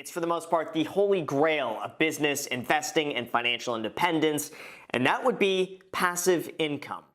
It's for the most part the holy grail of business, investing, and financial independence, and that would be passive income.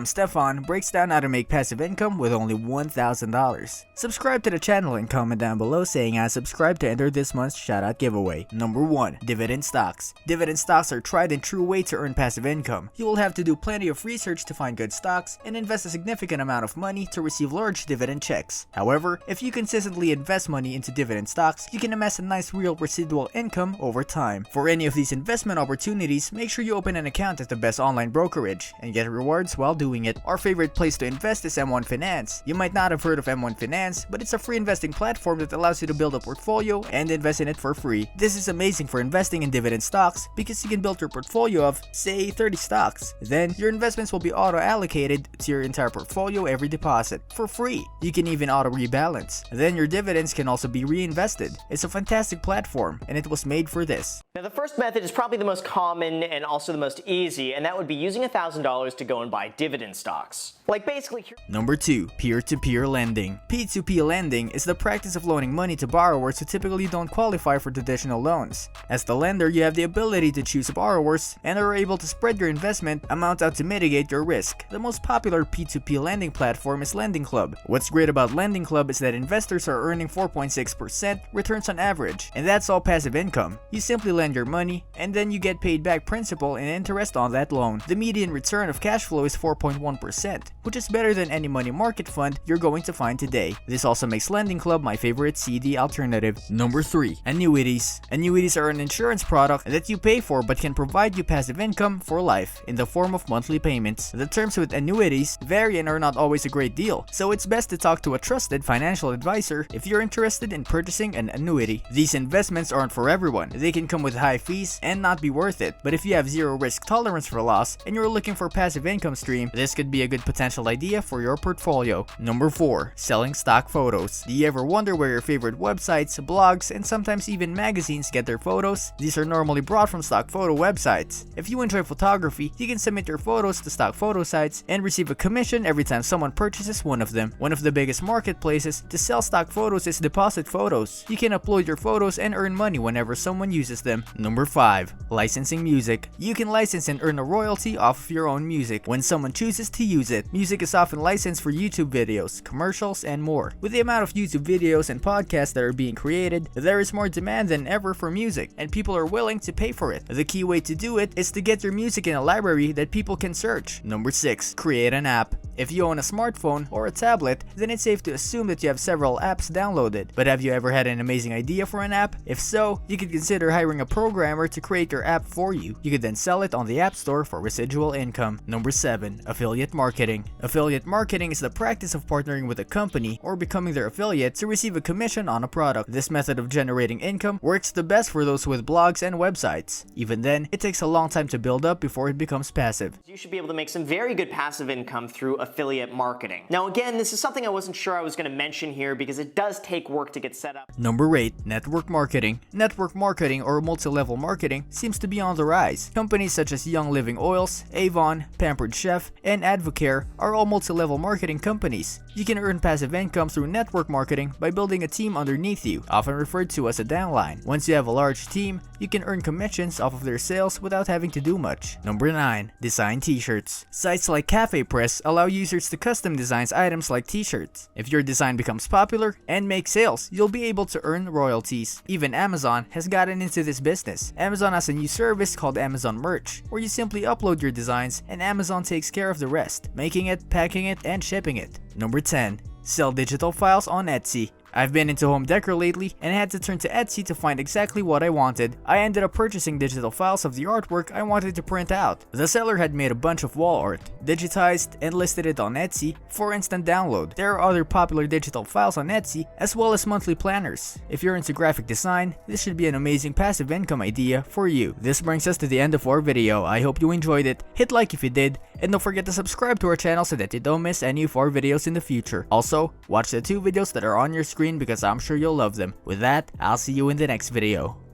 Stephan breaks down how to make passive income with only $1,000. Subscribe to the channel and comment down below saying I subscribe to enter this month's shoutout giveaway. Number 1. Dividend Stocks. Dividend stocks are a tried and true way to earn passive income. You will have to do plenty of research to find good stocks and invest a significant amount of money to receive large dividend checks. However, if you consistently invest money into dividend stocks, you can amass a nice real residual income over time. For any of these investment opportunities, make sure you open an account at the best online brokerage and get rewards while doing it. Our favorite place to invest is M1 Finance. You might not have heard of M1 Finance, but it's a free investing platform that allows you to build a portfolio and invest in it for free. This is amazing for investing in dividend stocks because you can build your portfolio of, say, 30 stocks. Then, your investments will be auto-allocated to your entire portfolio every deposit for free. You can even auto-rebalance. Then your dividends can also be reinvested. It's a fantastic platform, and it was made for this. Now, the first method is probably the most common and also the most easy, and that would be using $1,000 to go and buy dividend stocks. Like basically here. Number 2. Peer-to-peer lending. P2P lending is the practice of loaning money to borrowers who typically don't qualify for traditional loans. As the lender, you have the ability to choose borrowers and are able to spread your investment amount out to mitigate your risk. The most popular P2P lending platform is Lending Club. What's great about Lending Club is that investors are earning 4.6% returns on average, and that's all passive income. You simply lend your money, and then you get paid back principal and interest on that loan. The median return of cash flow is 4.1%, which is better than any money market fund you're going to find today. This also makes Lending Club my favorite CD alternative. Number 3. Annuities. Annuities are an insurance product that you pay for but can provide you passive income for life in the form of monthly payments. The terms with annuities vary and are not always a great deal, so it's best to talk to a trusted financial advisor if you're interested in purchasing an annuity. These investments aren't for everyone. They can come with high fees and not be worth it, but if you have zero risk tolerance for loss and you're looking for passive income stream, this could be a good potential idea for your portfolio. Number 4. Selling stock photos. Do you ever wonder where your favorite websites, blogs, and sometimes even magazines get their photos? These are normally brought from stock photo websites. If you enjoy photography, you can submit your photos to stock photo sites and receive a commission every time someone purchases one of them. One of the biggest marketplaces to sell stock photos is Deposit Photos. You can upload your photos and earn money whenever someone uses them. Number 5. Licensing music. You can license and earn a royalty off of your own music when someone chooses to use it. Music is often licensed for YouTube videos, commercials, and more. With the amount of YouTube videos and podcasts that are being created, there is more demand than ever for music, and people are willing to pay for it. The key way to do it is to get your music in a library that people can search. Number 6. Create an app. If you own a smartphone or a tablet, then it's safe to assume that you have several apps downloaded. But have you ever had an amazing idea for an app? If so, you could consider hiring a programmer to create your app for you. You could then sell it on the App Store for residual income. Number 7. Affiliate marketing. Affiliate marketing is the practice of partnering with a company or becoming their affiliate to receive a commission on a product. This method of generating income works the best for those with blogs and websites. Even then, it takes a long time to build up before it becomes passive. You should be able to make some very good passive income through affiliate marketing. Now again, this is something I wasn't sure I was going to mention here because it does take work to get set up. Number 8. Network marketing. Network marketing or multi-level marketing seems to be on the rise. Companies such as Young Living Oils, Avon, Pampered Chef, and Advocare are all multi-level marketing companies. You can earn passive income through network marketing by building a team underneath you, often referred to as a downline. Once you have a large team, you can earn commissions off of their sales without having to do much. Number 9. Design t-shirts. Sites like Cafe Press allow users to custom design items like t-shirts. If your design becomes popular and makes sales, you'll be able to earn royalties. Even Amazon has gotten into this business. Amazon has a new service called Amazon Merch, where you simply upload your designs and Amazon takes care of the rest, making it, packing it, and shipping it. Number 10. Sell digital files on Etsy. I've been into home decor lately and had to turn to Etsy to find exactly what I wanted. I ended up purchasing digital files of the artwork I wanted to print out. The seller had made a bunch of wall art, digitized, and listed it on Etsy for instant download. There are other popular digital files on Etsy as well as monthly planners. If you're into graphic design, this should be an amazing passive income idea for you. This brings us to the end of our video. I hope you enjoyed it. Hit like if you did, and don't forget to subscribe to our channel so that you don't miss any of our videos in the future. Also, watch the 2 videos that are on your screen because I'm sure you'll love them. With that, I'll see you in the next video.